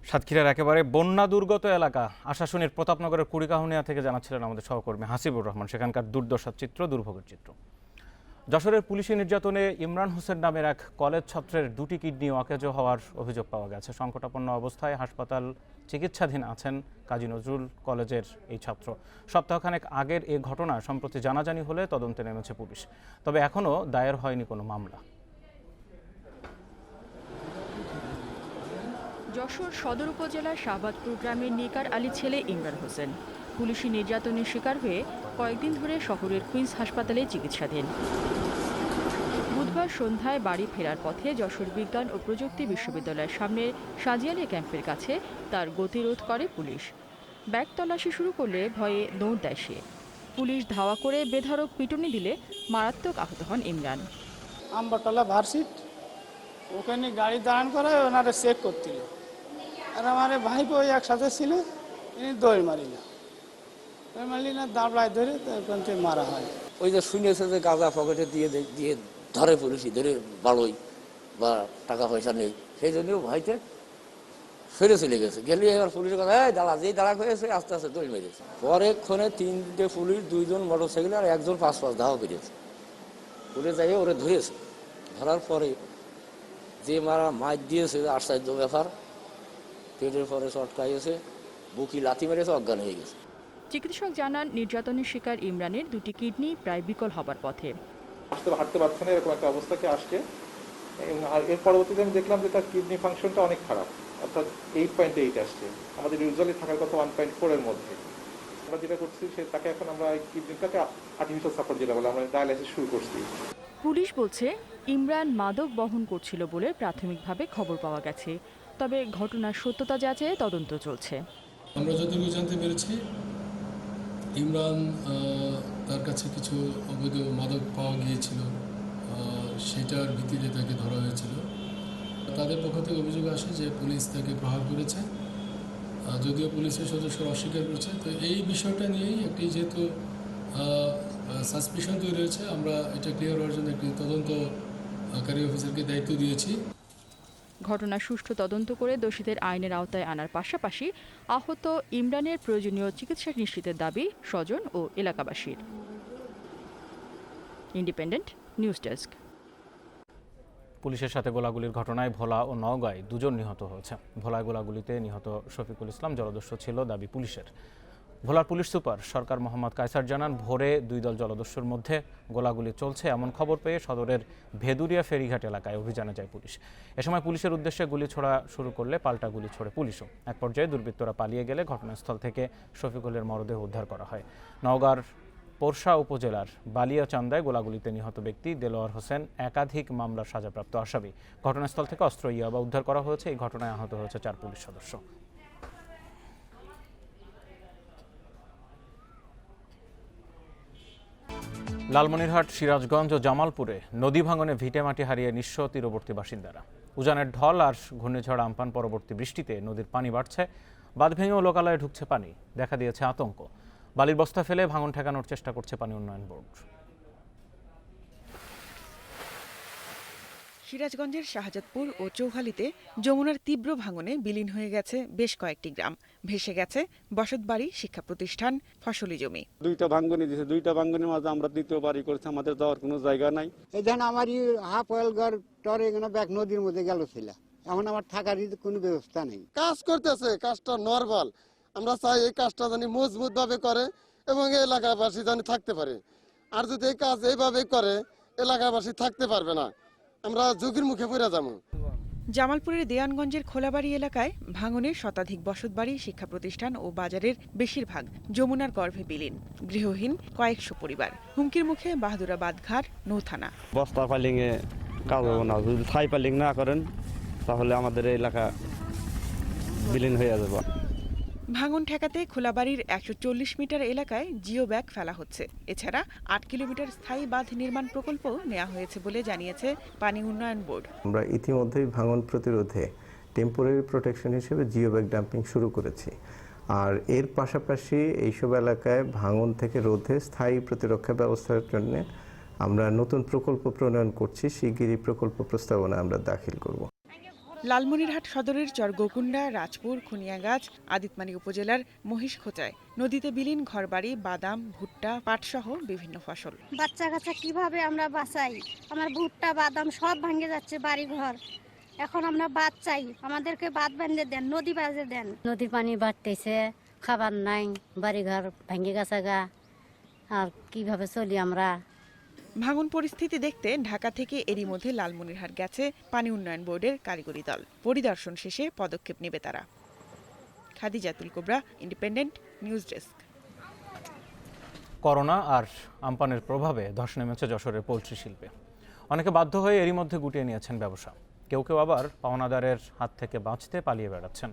সাতক্ষীরার একেবারে বন্যা দুর্গত এলাকা আশাশুনির প্রতাপনগরের কুড়িকাহুনিয়া থেকে জানাচ্ছিলেন আমাদের সহকর্মী হাসিবুর রহমান। সেখানকার দুর্দশার চিত্র, দুর্ভোগের চিত্র। যশোরের পুলিশি নির্যাতনে ইমরান হোসেন নামের এক কলেজ ছাত্রের 2টি কিডনি অকেজো হওয়ার অভিযোগ পাওয়া গেছে। সংকটাপন্ন অবস্থায় হাসপাতাল চিকিৎসাধীন আছেন কাজী নজরুল কলেজের এই ছাত্র। সপ্তাহখানেক আগের এই ঘটনা সম্প্রতি জানাজানি হলে তদন্তে নেমেছে পুলিশ। তবে এখনও দায়ের হয়নি কোনো মামলা। যশোর সদর উপজেলার শাহবাজপুর গ্রামের নিকার আলী ছেলে ইমরান হোসেন পুলিশি নির্যাতনের শিকার হয়ে কয়েকদিন ধরে শহরের কুইন্স হাসপাতালে চিকিৎসাধীন। বুধবার সন্ধ্যায় বাড়ি ফেরার পথে যশোর বিজ্ঞান ও প্রযুক্তি বিশ্ববিদ্যালয়ের সামনে সাজিয়ালিয়া ক্যাম্পের কাছে তার গতিরোধ করে পুলিশ। ব্যাগ তল্লাশি শুরু করলে ভয়ে দৌড় দেয় সে। পুলিশ ধাওয়া করে বেধড়ক পিটুনি দিলে মারাত্মক আহত হন ইমরান। আমবাটলা ভার্সিট ওখানে গাড়ি দাঁড়ান করে ওনারা চেক করছিল, আর আমার ভাইপো একসাথে ছিল, দৌড় মারলি না দাঁড়ায় ধরে ওখান থেকে মারা হয়। ওই যে শুনেছে যে গাঁজা পকেটে দিয়ে দিয়ে ধরে পুলিশই ধরে বাড়োই বা টাকা পয়সা নেই, সেই জন্যও ভাইতে ফিরে চলে গেছে। গেলে এবার পুলিশের কথা দাঁড়া যেই দাঁড়া হয়েছে আস্তে আস্তে দৌড় মেরেছে। পরে ক্ষণে 3টে পুলিশ, 2জন মোটরসাইকেল আর 1জন 5 ধাওয়া বেরিয়েছে। পুলিশ যাই ওরা ধরেছে, ধরার পরে যে মারা মাছ দিয়েছে আশ্চর্য ব্যাপার, পেটের পরে চটকাইয়েছে, বুকি লাথি মেরেছে, অজ্ঞান হয়ে গেছে। চিকিৎসক জানান নির্যাতনের শিকার ইমরানের 2টি কিডনি প্রায় বিকল হবার পথে। হাঁটতে পারছে না এরকম একটা অবস্থাকে আসছে, আর এর পরবর্তীতে আমি দেখলাম যে তার কিডনি ফাংশনটা অনেক খারাপ, অর্থাৎ 8.8 আসছে, আমাদের ইউজুয়ালি থাকার কথা 1.4 এর মধ্যে। আমরা যেটা করছি তাকে এখন আমরা কিডনিটাকে আর্টিফিশিয়াল সাপোর্ট যেটা বলে আমরা ডায়ালাইসিস শুরু করছি। পুলিশ বলছে ইমরান মাদক বহন করছিল বলে প্রাথমিকভাবে খবর পাওয়া গেছে, তবে ঘটনার সত্যতা যাচাইয়ে তদন্ত চলছে। আমরা যতটুকু জানতে পেরেছি ইমরান তার কাছে কিছু অবৈধ মাদক পাওয়া গিয়েছিল, সেটার ভিত্তিতে তাকে ধরা হয়েছিল। তাদের পক্ষ থেকে অভিযোগ আসে যে পুলিশ তাকে প্রহার করেছে, যদিও পুলিশের সদস্যরা অস্বীকার করেছে। তো এই বিষয়টা নিয়েই একটি যেহেতু সাসপিশন তৈরি হয়েছে, আমরা এটা ক্লিয়ার হওয়ার জন্য একটি তদন্তকারী অফিসারকে দায়িত্ব দিয়েছি। ঘটনার সুষ্ঠু তদন্ত করে দোষীদের আইনের আওতায় আনার পাশাপাশি আহত ইমরানের প্রয়োজনীয় চিকিৎসা নিশ্চিতের দাবি স্বজন ও এলাকাবাসীর। Independent news desk. পুলিশের সাথে গোলাগুলির ঘটনায় ভোলা ও নওগাঁয় 2জন নিহত হয়েছে। ভোলায় গোলাগুলিতে নিহত শফিকুল ইসলাম জলদস্যু ছিল দাবি পুলিশের। ভোলার পুলিশ সুপার সরকার মোহাম্মদ কায়সার জানান, ভোরে 2 দল জলদস্যুর মধ্যে গোলাগুলি চলছে এমন খবর পেয়ে সদরের ভেদুরিয়া ফেরিঘাট এলাকায় অভিযানে যায় পুলিশ। এ সময় পুলিশের উদ্দেশ্যে গুলি ছোড়া শুরু করলে পাল্টা গুলি ছোড়ে পুলিশও। এক পর্যায়ে দুর্বৃত্তরা পালিয়ে গেলে ঘটনাস্থল থেকে শফিকুলের মরদেহ উদ্ধার করা হয়। নওগাঁর পোরশা উপজেলার বালিয়াচান্দায় গোলাগুলিতে নিহত ব্যক্তি দেলোয়ার হোসেন একাধিক মামলার সাজাপ্রাপ্ত আসামি। ঘটনাস্থল থেকে অস্ত্র ইয়াবা উদ্ধার করা হয়েছে। এই ঘটনায় আহত হয়েছে 4 পুলিশ সদস্য। লালমনিরহাট, সিরাজগঞ্জ ও জামালপুরে নদী ভাঙনে ভিটেমাটি হারিয়ে নিঃস্ব তীরবর্তী বাসিন্দারা। উজানের ঢল আর ঘূর্ণিঝড় আম্পান পরবর্তী বৃষ্টিতে নদীর পানি বাড়ছে, বাঁধ ভেঙেও লোকালয়ে ঢুকছে পানি। দেখা দিয়েছে আতঙ্ক। বালির বস্তা ফেলে ভাঙন ঠেকানোর চেষ্টা করছে পানি উন্নয়ন বোর্ড। সিরাজগঞ্জের শাহজাদপুর ও চৌহালিতে যমুনার তীব্র ভাঙনে বিলীন হয়ে গেছে বেশ কয়েকটি গ্রাম। ভেসে গেছে বসতবাড়ি, শিক্ষা প্রতিষ্ঠান, ফসলি জমি। 2টা ভাঙ্গনি দিয়েছে, 2টা ভাঙ্গনির মাঝে আমরা 2য় বাড়ি করেছি, আমাদের যাওয়ার কোনো জায়গা নাই। এই ধরেন আমার হাফ ওয়েল ঘর টরে ব্যাগ নদীর মধ্যে গেল ছিল, এখন আমার থাকার কোনো ব্যবস্থা নেই। কাজ করতেছে, কাজটা নরমাল। আমরা চাই এই কাজটা জানি মজবুত ভাবে করে এবং এলাকাবাসী জানি থাকতে পারে। আর যদি এই কাজ এইভাবে করে এলাকাবাসী থাকতে পারবে না, আমরা ঝুঁকির মুখে পড়ে যাবো। জামালপুরের দেয়ানগঞ্জের খোলাবাড়ি এলাকায় ভাঙনে শতাধিক বসতবাড়ি, শিক্ষা প্রতিষ্ঠান ও বাজারের বেশিরভাগ যমুনার গর্ভে বিলীন। গৃহহীন কয়েকশো পরিবার। হুমকির মুখে বাহাদুরাবাদ ঘাট নৌথানা। বস্তা পাইলিং এ কাজ হবে না, যদি ছাই পাইলিং না করেন তাহলে আমাদের এলাকা বিলীন হয়ে যাবে। ভাঙন ঠেকাতে খোলাবাড়ির 140 মিটার এলাকায় জিও ব্যাগ ফেলা হচ্ছে। এছাড়া 8 কিলোমিটার স্থায়ী বাঁধ নির্মাণ প্রকল্প নেওয়া হয়েছে বলে জানিয়েছে পানি উন্নয়ন বোর্ড। আমরা ইতিমধ্যেই ভাঙন প্রতিরোধে টেম্পোরারি প্রোটেকশন হিসেবে জিও ব্যাগ ডাম্পিং শুরু করেছি। আর এর পাশাপাশি এইসব এলাকায় ভাঙন থেকে রোধে স্থায়ী প্রতিরক্ষা ব্যবস্থার জন্য আমরা নতুন প্রকল্প প্রণয়ন করছি। শিগগিরই প্রকল্প প্রস্তাবনা আমরা দাখিল করব। লালমনিরহাট সদরের চরগোকুন্ডা, রাজপুর, খুনিয়াগাছ, আদিতমানী উপজেলার মহিষখোচায় নদীতে বিলীন ঘরবাড়ি, বাদাম, ভুট্টা, পাটসহ বিভিন্ন ফসল। বাচ্চা কাচ্চা কিভাবে আমরা বাঁচাই? আমার ভুট্টা, বাদাম সব ভাঙে যাচ্ছে, বাড়ি ঘর। এখন আমরা বাঁধ চাই, আমাদেরকে বাঁধ বাঁধে দেন, নদী বাঁধে দেন। নদীর পানি বাড়তেছে, খাবার নাই, বাড়ি ঘর ভাঙে গেছে গা, আর কিভাবে চলি আমরা? ভাঙন পরিস্থিতি দেখতে ঢাকা থেকে এরই মধ্যে লালমনিরহাট গেছে পানি উন্নয়ন বোর্ডের কারিগরি দল। পরিদর্শন শেষে পদক্ষেপ নেবে তারা। Khadijatul Kobra, independent news desk. Corona আর আমপানের প্রভাবে ধস নেমেছে যশোরের পোলট্রি শিল্পে। অনেকে বাধ্য হয়ে এরই মধ্যে গুটিয়ে নিয়েছেন ব্যবসা। কেউ কেউ আবার পাওনাদারের হাত থেকে বাঁচতে পালিয়ে বেড়াচ্ছেন।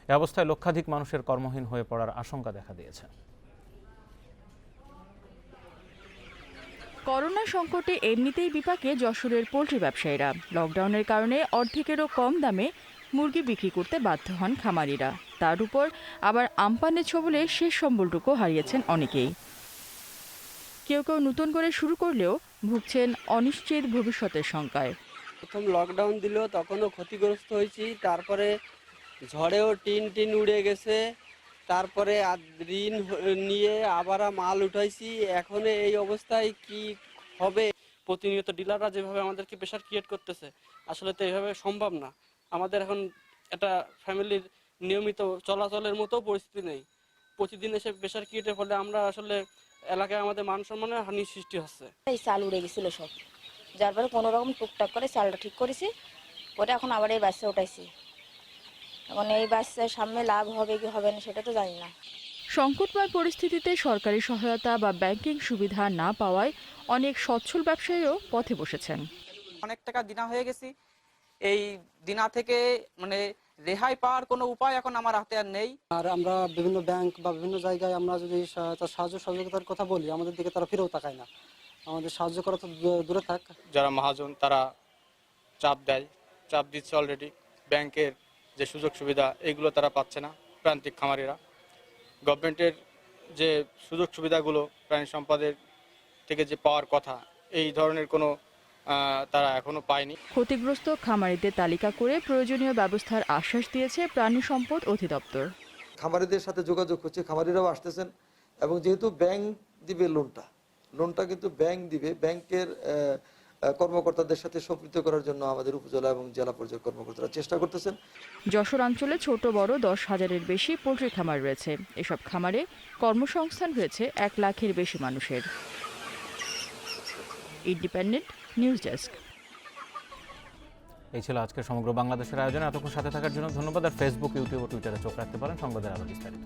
এ অবস্থায় লক্ষাধিক মানুষের কর্মহীন হয়ে পড়ার আশঙ্কা দেখা দিয়েছে। করোনা সংকটে এমনিতেই বিপাকে যশোরের পোল্ট্রি ব্যবসায়ীরা। লকডাউনের কারণে অর্ধেকেরও কম দামে মুরগি বিক্রি করতে বাধ্য হন খামারিরা। তার উপর আবার আমপানের ছবলে শেষ সম্বলটুকু হারিয়েছেন অনেকেই। কেউ কেউ নতুন করে শুরু করলেও ভুগছেন অনিশ্চিত ভবিষ্যতের শঙ্কায়। প্রথম লকডাউন দিল তখনও ক্ষতিগ্রস্ত হয়েছি, তারপরে ঝড়েও টিন উড়ে গেছে, তারপরে ঋণ নিয়ে আবার মাল উঠাইছি। এখন এই অবস্থায় কি হবে? প্রতিনিয়ত ডিলাররা যেভাবে আমাদেরকে প্রেশার ক্রিয়েট করতেছে, আসলে তো এইভাবে সম্ভব না। আমাদের এখন একটা ফ্যামিলির নিয়মিত চলাচলের মতো পরিস্থিতি নেই। প্রতিদিন এসে প্রেশার ক্রিয়েটের ফলে আমরা আসলে এলাকায় আমাদের মান সম্মানের হানি সৃষ্টি হচ্ছে। এই চাল উড়ে গেছিল সব, যার পরে কোনো রকম টুকটাক করে চালটা ঠিক করেছি, পরে এখন আবার এই বাচ্চা উঠাইছি। এখন এই বাচ্চার সামনে লাভ হবে কি হবে না সেটা তো জানি না। সংকটময় পরিস্থিতিতে সরকারি সহায়তা বা ব্যাংকিং সুবিধা না পাওয়ায় অনেক সচ্ছল ব্যবসায়ীও পথে বসেছেন। অনেক টাকা দিনা হয়ে গেছি, এই দিনা থেকে মানে রেহাই পাওয়ার কোনো উপায় এখন আমার হাতে আর নেই। আর আমরা বিভিন্ন ব্যাংক বা বিভিন্ন জায়গায় আমরা যদি তার সাহায্য সহযোগিতার কথা বলি, আমাদের দিকে তারা ফিরেও তাকায় না। আমাদের সাহায্য করা তো দূরে থাক। যারা মহাজন তারা চাপ দিচ্ছে অলরেডি। ব্যাংকের যে সুযোগ সুবিধা এগুলো তারা পাচ্ছে না প্রান্তিক খামারিরা। গভর্নমেন্টের যে সুযোগ সুবিধাগুলো প্রাণী সম্পদের থেকে যে পাওয়ার কথা, এই ধরনের কোনো তারা এখনো পায়নি। ক্ষতিগ্রস্ত খামারিদের তালিকা করে প্রয়োজনীয় ব্যবস্থার আশ্বাস দিয়েছে প্রাণী সম্পদ অধিদপ্তর। খামারিদের সাথে যোগাযোগ হচ্ছে, খামারিরাও আসতেছেন, এবং যেহেতু ব্যাংক দিবে লোনটা কিন্তু ব্যাংক দিবে, ব্যাংকের কর্মকর্তাদের সাথে সম্পৃক্ত করার জন্য আমাদের উপজেলা এবং জেলা পর্যায়ের কর্মকর্তারা চেষ্টা করতেছেন। যশোর অঞ্চলে ছোট বড় 10,000-এর বেশি পোল্ট্রি খামার রয়েছে। এসব খামারে কর্মসংস্থান হয়েছে 1 লাখের বেশি মানুষের। Independent news desk. এই ছিল আজকের সমগ্র বাংলাদেশের আয়োজনে। এতক্ষণ সাথে থাকার জন্য ধন্যবাদ। আর ফেসবুক, ইউটিউব ও টুইটারে চোখ রাখতে পারেন সংবাদের আরো বিস্তারিত।